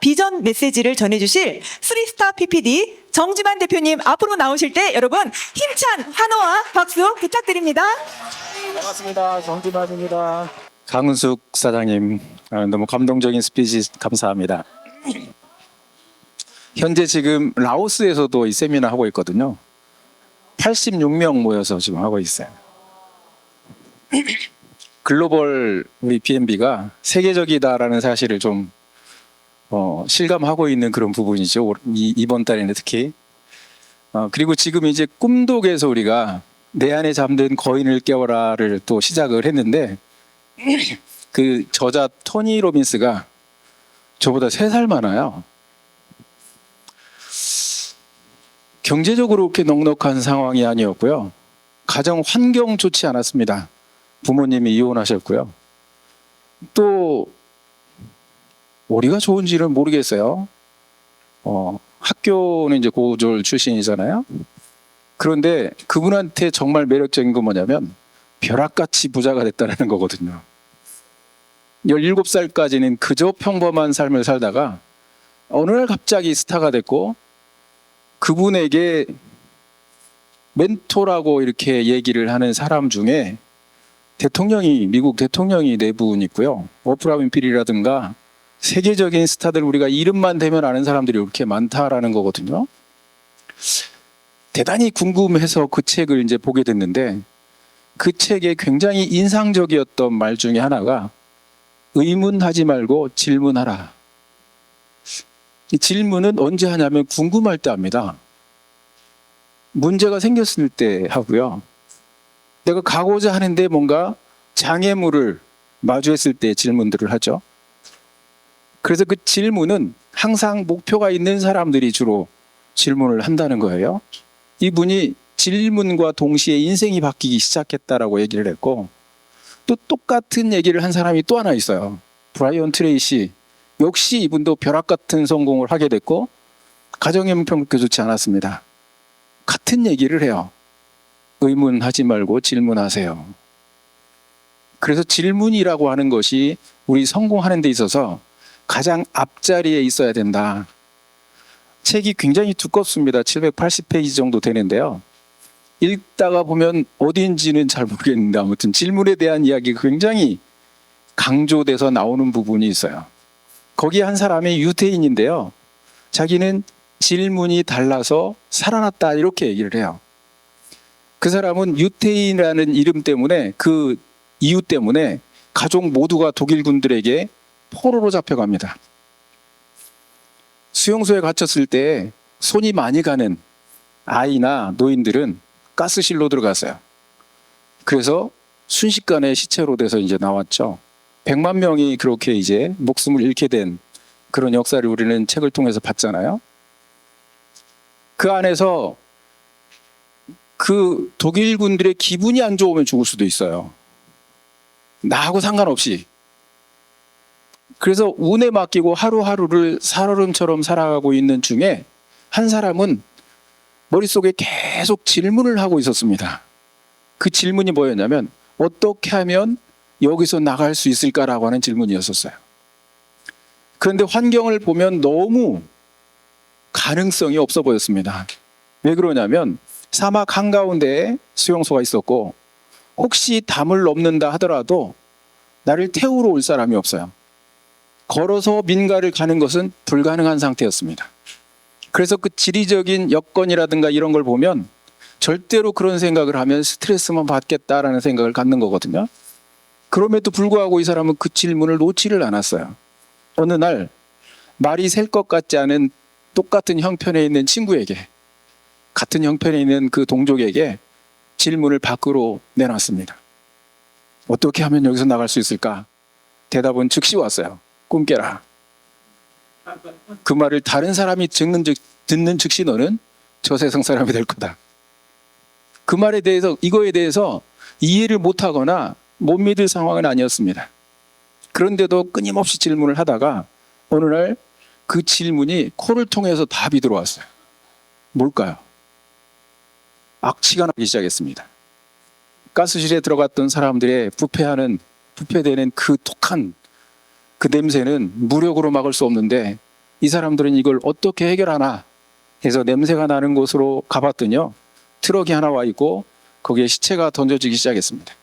비전 메시지를 전해주실 쓰리스타 PPD 정지만 대표님 앞으로 나오실 때 여러분 힘찬 환호와 박수 부탁드립니다. 반갑습니다. 정진환입니다. 강은숙 사장님, 너무 감동적인 스피치 감사합니다. 현재 지금 라오스에서도 이 세미나 하고 있거든요. 86명 모여서 지금 하고 있어요. 글로벌 우리 B&B가 세계적이다라는 사실을 좀 실감하고 있는 그런 부분이죠. 이번 달에는 특히. 그리고 지금 이제 꿈독에서 우리가 내 안에 잠든 거인을 깨워라를 또 시작을 했는데 그 저자 토니 로빈스가 저보다 3살 많아요. 경제적으로 그렇게 넉넉한 상황이 아니었고요. 가정 환경 좋지 않았습니다. 부모님이 이혼하셨고요. 또 머리가 좋은지는 모르겠어요. 학교는 이제 고졸 출신이잖아요. 그런데 그분한테 정말 매력적인 건 뭐냐면 벼락같이 부자가 됐다는 거거든요. 17살까지는 그저 평범한 삶을 살다가 어느 날 갑자기 스타가 됐고 그분에게 멘토라고 이렇게 얘기를 하는 사람 중에 미국 대통령이 4분 있고요. 오프라 윈프리라든가 세계적인 스타들 우리가 이름만 대면 아는 사람들이 이렇게 많다라는 거거든요. 대단히 궁금해서 그 책을 이제 보게 됐는데 그 책에 굉장히 인상적이었던 말 중에 하나가 의문하지 말고 질문하라. 이 질문은 언제 하냐면 궁금할 때 합니다. 문제가 생겼을 때 하고요. 내가 가고자 하는데 뭔가 장애물을 마주했을 때 질문들을 하죠. 그래서 그 질문은 항상 목표가 있는 사람들이 주로 질문을 한다는 거예요. 이분이 질문과 동시에 인생이 바뀌기 시작했다라고 얘기를 했고 또 똑같은 얘기를 한 사람이 또 하나 있어요. 브라이언 트레이시. 역시 이분도 벼락 같은 성공을 하게 됐고 가정의 형편 그렇게 좋지 않았습니다. 같은 얘기를 해요. 의문하지 말고 질문하세요. 그래서 질문이라고 하는 것이 우리 성공하는 데 있어서 가장 앞자리에 있어야 된다. 책이 굉장히 두껍습니다. 780페이지 정도 되는데요. 읽다가 보면 어딘지는 잘 모르겠는데 아무튼 질문에 대한 이야기가 굉장히 강조돼서 나오는 부분이 있어요. 거기 한 사람이 유태인인데요. 자기는 질문이 달라서 살아났다 이렇게 얘기를 해요. 그 사람은 유태인이라는 이름 때문에 그 이유 때문에 가족 모두가 독일 군들에게 포로로 잡혀갑니다. 수용소에 갇혔을 때 손이 많이 가는 아이나 노인들은 가스실로 들어갔어요. 그래서 순식간에 시체로 돼서 이제 나왔죠. 100만 명이 그렇게 이제 목숨을 잃게 된 그런 역사를 우리는 책을 통해서 봤잖아요. 그 안에서 그 독일군들의 기분이 안 좋으면 죽을 수도 있어요. 나하고 상관없이. 그래서 운에 맡기고 하루하루를 살얼음처럼 살아가고 있는 중에 한 사람은 머릿속에 계속 질문을 하고 있었습니다. 그 질문이 뭐였냐면 어떻게 하면 여기서 나갈 수 있을까라고 하는 질문이었었어요. 그런데 환경을 보면 너무 가능성이 없어 보였습니다. 왜 그러냐면 사막 한가운데에 수용소가 있었고 혹시 담을 넘는다 하더라도 나를 태우러 올 사람이 없어요. 걸어서 민가를 가는 것은 불가능한 상태였습니다. 그래서 그 지리적인 여건이라든가 이런 걸 보면 절대로 그런 생각을 하면 스트레스만 받겠다라는 생각을 갖는 거거든요. 그럼에도 불구하고 이 사람은 그 질문을 놓지를 않았어요. 어느 날 말이 셀 것 같지 않은 똑같은 형편에 있는 친구에게 같은 형편에 있는 그 동족에게 질문을 밖으로 내놨습니다. 어떻게 하면 여기서 나갈 수 있을까? 대답은 즉시 왔어요. 꿈 깨라. 그 말을 다른 사람이 듣는 즉시 너는 저 세상 사람이 될 거다. 그 말에 대해서 이거에 대해서 이해를 못하거나 못 믿을 상황은 아니었습니다. 그런데도 끊임없이 질문을 하다가 어느 날 그 질문이 코를 통해서 답이 들어왔어요. 뭘까요? 악취가 나기 시작했습니다. 가스실에 들어갔던 사람들의 부패되는 그 독한 그 냄새는 무력으로 막을 수 없는데 이 사람들은 이걸 어떻게 해결하나 해서 냄새가 나는 곳으로 가봤더니요, 트럭이 하나 와 있고 거기에 시체가 던져지기 시작했습니다.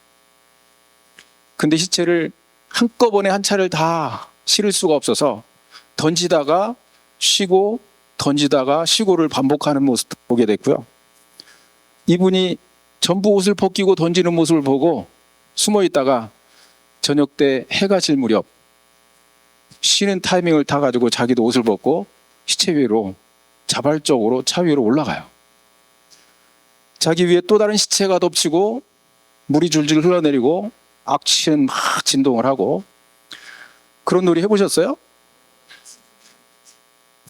근데 시체를 한꺼번에 한 차를 다 실을 수가 없어서 던지다가 쉬고 던지다가 쉬고를 반복하는 모습을 보게 됐고요. 이분이 전부 옷을 벗기고 던지는 모습을 보고 숨어 있다가 저녁 때 해가 질 무렵 쉬는 타이밍을 타가지고 자기도 옷을 벗고 시체 위로 자발적으로 차 위로 올라가요. 자기 위에 또 다른 시체가 덮치고 물이 줄줄 흘러내리고 악취는 막 진동을 하고. 그런 놀이 해보셨어요?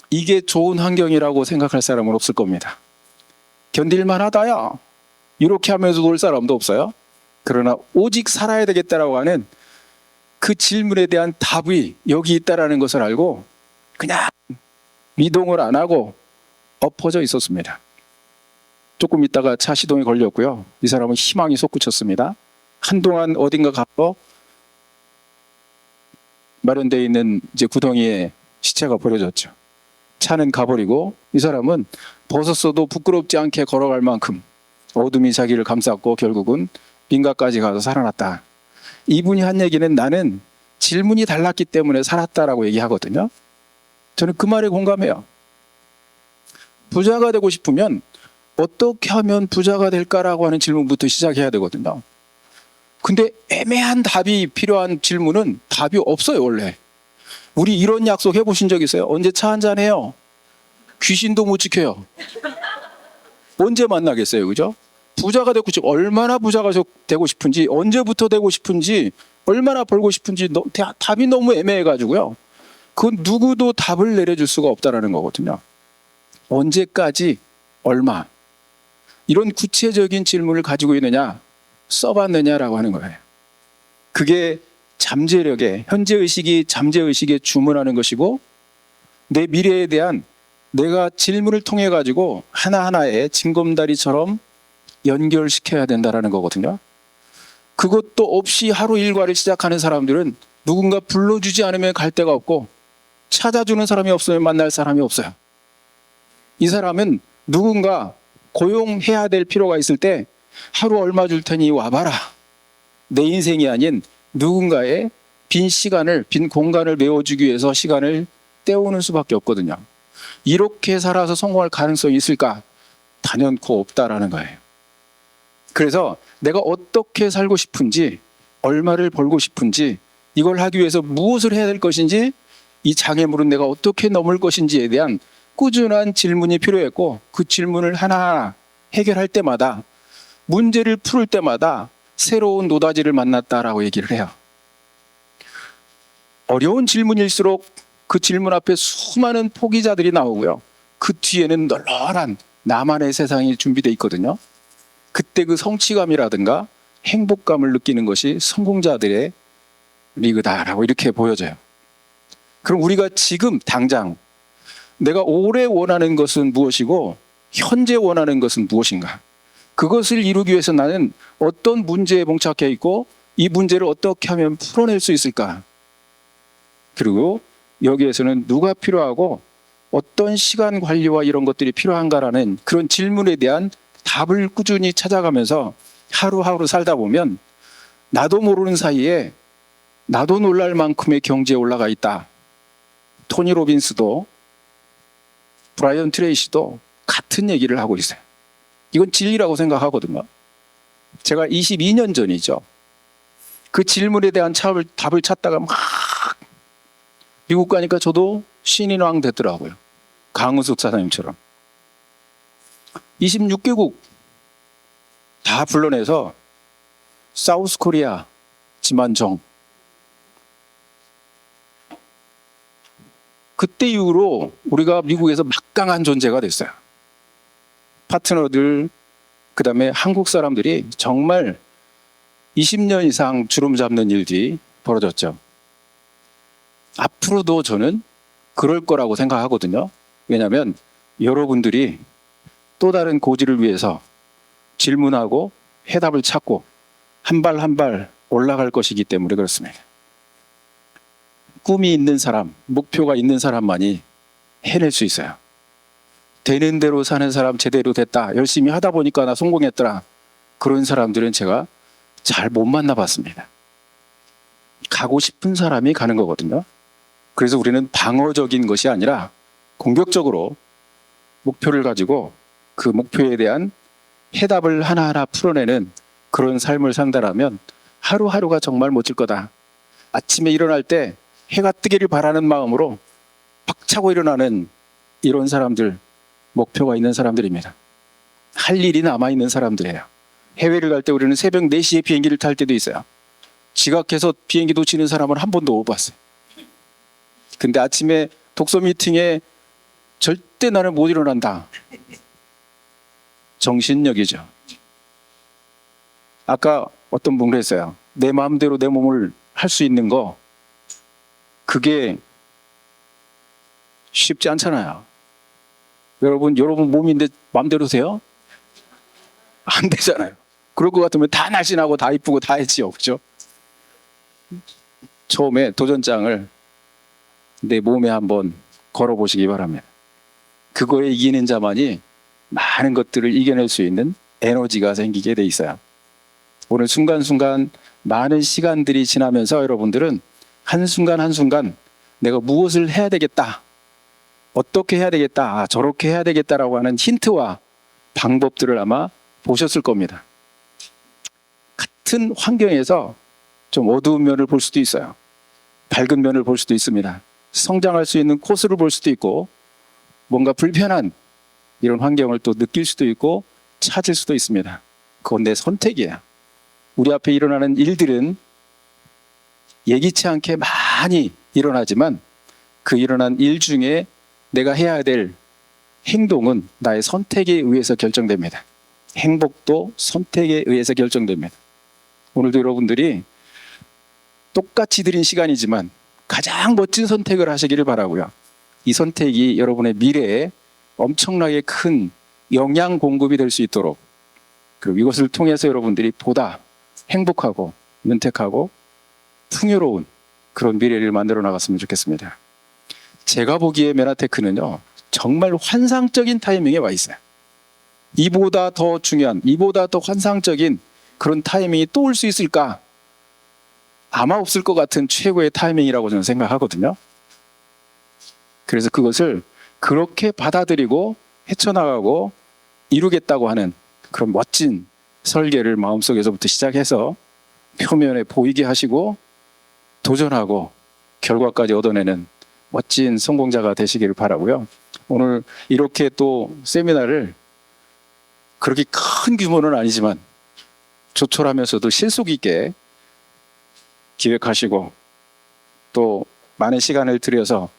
이게 좋은 환경이라고 생각할 사람은 없을 겁니다. 견딜만 하다야 이렇게 하면서 놀 사람도 없어요. 그러나 오직 살아야 되겠다라고 하는 그 질문에 대한 답이 여기 있다라는 것을 알고 그냥 미동을 안 하고 엎어져 있었습니다. 조금 있다가 차 시동이 걸렸고요. 이 사람은 희망이 솟구쳤습니다. 한동안 어딘가 가서 마련되어 있는 이제 구덩이에 시체가 버려졌죠. 차는 가버리고 이 사람은 벗었어도 부끄럽지 않게 걸어갈 만큼 어둠이 자기를 감쌌고 결국은 민가까지 가서 살아났다. 이분이 한 얘기는 나는 질문이 달랐기 때문에 살았다라고 얘기하거든요. 저는 그 말에 공감해요. 부자가 되고 싶으면 어떻게 하면 부자가 될까라고 하는 질문부터 시작해야 되거든요. 근데 애매한 답이 필요한 질문은 답이 없어요, 원래. 우리 이런 약속 해보신 적 있어요? 언제 차 한잔 해요? 귀신도 못 지켜요. 언제 만나겠어요, 그죠? 부자가 되고 싶, 얼마나 부자가 되고 싶은지, 언제부터 되고 싶은지, 얼마나 벌고 싶은지 답이 너무 애매해가지고요. 그건 누구도 답을 내려줄 수가 없다라는 거거든요. 언제까지, 얼마. 이런 구체적인 질문을 가지고 있느냐, 써봤느냐라고 하는 거예요. 그게 잠재력에, 현재의식이 잠재의식에 주문하는 것이고 내 미래에 대한 내가 질문을 통해 가지고 하나하나의 징검다리처럼 연결시켜야 된다라는 거거든요. 그것도 없이 하루 일과를 시작하는 사람들은 누군가 불러주지 않으면 갈 데가 없고 찾아주는 사람이 없으면 만날 사람이 없어요. 이 사람은 누군가 고용해야 될 필요가 있을 때 하루 얼마 줄 테니 와봐라. 내 인생이 아닌 누군가의 빈 시간을, 빈 공간을 메워주기 위해서 시간을 때우는 수밖에 없거든요. 이렇게 살아서 성공할 가능성이 있을까? 단연코 없다라는 거예요. 그래서 내가 어떻게 살고 싶은지, 얼마를 벌고 싶은지, 이걸 하기 위해서 무엇을 해야 될 것인지, 이 장애물은 내가 어떻게 넘을 것인지에 대한 꾸준한 질문이 필요했고 그 질문을 하나하나 해결할 때마다, 문제를 풀을 때마다 새로운 노다지를 만났다라고 얘기를 해요. 어려운 질문일수록 그 질문 앞에 수많은 포기자들이 나오고요. 그 뒤에는 널널한 나만의 세상이 준비되어 있거든요. 그때 그 성취감이라든가 행복감을 느끼는 것이 성공자들의 리그다라고 이렇게 보여져요. 그럼 우리가 지금 당장 내가 오래 원하는 것은 무엇이고 현재 원하는 것은 무엇인가? 그것을 이루기 위해서 나는 어떤 문제에 봉착해 있고 이 문제를 어떻게 하면 풀어낼 수 있을까? 그리고 여기에서는 누가 필요하고 어떤 시간 관리와 이런 것들이 필요한가라는 그런 질문에 대한 답을 꾸준히 찾아가면서 하루하루 살다 보면 나도 모르는 사이에 나도 놀랄 만큼의 경지에 올라가 있다. 토니 로빈스도 브라이언 트레이시도 같은 얘기를 하고 있어요. 이건 진리라고 생각하거든요. 제가 22년 전이죠. 그 질문에 대한 답을 찾다가 막 미국 가니까 저도 신인왕 됐더라고요. 강은숙 사장님처럼. 26개국 다 불러내서 사우스 코리아 지만정. 그때 이후로 우리가 미국에서 막강한 존재가 됐어요. 파트너들, 그 다음에 한국 사람들이 정말 20년 이상 주름 잡는 일들이 벌어졌죠. 앞으로도 저는 그럴 거라고 생각하거든요. 왜냐하면 여러분들이 또 다른 고지를 위해서 질문하고 해답을 찾고 한 발 한 발 올라갈 것이기 때문에 그렇습니다. 꿈이 있는 사람, 목표가 있는 사람만이 해낼 수 있어요. 되는 대로 사는 사람 제대로 됐다. 열심히 하다 보니까 나 성공했더라. 그런 사람들은 제가 잘 못 만나봤습니다. 가고 싶은 사람이 가는 거거든요. 그래서 우리는 방어적인 것이 아니라 공격적으로 목표를 가지고 그 목표에 대한 해답을 하나하나 풀어내는 그런 삶을 산다라면 하루하루가 정말 멋질 거다. 아침에 일어날 때 해가 뜨기를 바라는 마음으로 박차고 일어나는 이런 사람들, 목표가 있는 사람들입니다. 할 일이 남아있는 사람들이에요. 해외를 갈 때 우리는 새벽 4시에 비행기를 탈 때도 있어요. 지각해서 비행기 놓치는 사람은 한 번도 못 봤어요. 근데 아침에 독서 미팅에 절대 나는 못 일어난다. 정신력이죠. 아까 어떤 분 그랬어요. 내 마음대로 내 몸을 할 수 있는 거 그게 쉽지 않잖아요. 여러분 몸인데 마음대로 돼요? 안 되잖아요. 그럴 것 같으면 다 날씬하고 다 이쁘고 다 했지요. 그죠? 처음에 도전장을 내 몸에 한번 걸어보시기 바랍니다. 그거에 이기는 자만이 많은 것들을 이겨낼 수 있는 에너지가 생기게 돼 있어요. 오늘 순간순간 많은 시간들이 지나면서 여러분들은 한순간 한순간 내가 무엇을 해야 되겠다, 어떻게 해야 되겠다, 저렇게 해야 되겠다라고 하는 힌트와 방법들을 아마 보셨을 겁니다. 같은 환경에서 좀 어두운 면을 볼 수도 있어요. 밝은 면을 볼 수도 있습니다. 성장할 수 있는 코스를 볼 수도 있고 뭔가 불편한 이런 환경을 또 느낄 수도 있고 찾을 수도 있습니다. 그건 내 선택이에요. 우리 앞에 일어나는 일들은 예기치 않게 많이 일어나지만 그 일어난 일 중에 내가 해야 될 행동은 나의 선택에 의해서 결정됩니다. 행복도 선택에 의해서 결정됩니다. 오늘도 여러분들이 똑같이 드린 시간이지만 가장 멋진 선택을 하시기를 바라고요. 이 선택이 여러분의 미래에 엄청나게 큰 영양 공급이 될 수 있도록, 그리고 이것을 통해서 여러분들이 보다 행복하고 윤택하고 풍요로운 그런 미래를 만들어 나갔으면 좋겠습니다. 제가 보기에 메나테크는요, 정말 환상적인 타이밍에 와 있어요. 이보다 더 중요한, 이보다 더 환상적인 그런 타이밍이 또 올 수 있을까? 아마 없을 것 같은 최고의 타이밍이라고 저는 생각하거든요. 그래서 그것을 그렇게 받아들이고 헤쳐나가고 이루겠다고 하는 그런 멋진 설계를 마음속에서부터 시작해서 표면에 보이게 하시고 도전하고 결과까지 얻어내는 멋진 성공자가 되시기를 바라고요. 오늘 이렇게 또 세미나를 그렇게 큰 규모는 아니지만 조촐하면서도 실속 있게 기획하시고 또 많은 시간을 들여서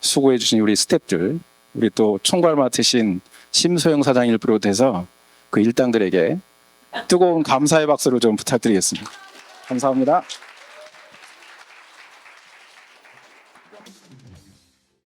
수고해 주신 우리 스태프들, 우리 또 총괄 맡으신 심소영 사장을 비롯해서 그 일당들에게 뜨거운 감사의 박수를 좀 부탁드리겠습니다. 감사합니다.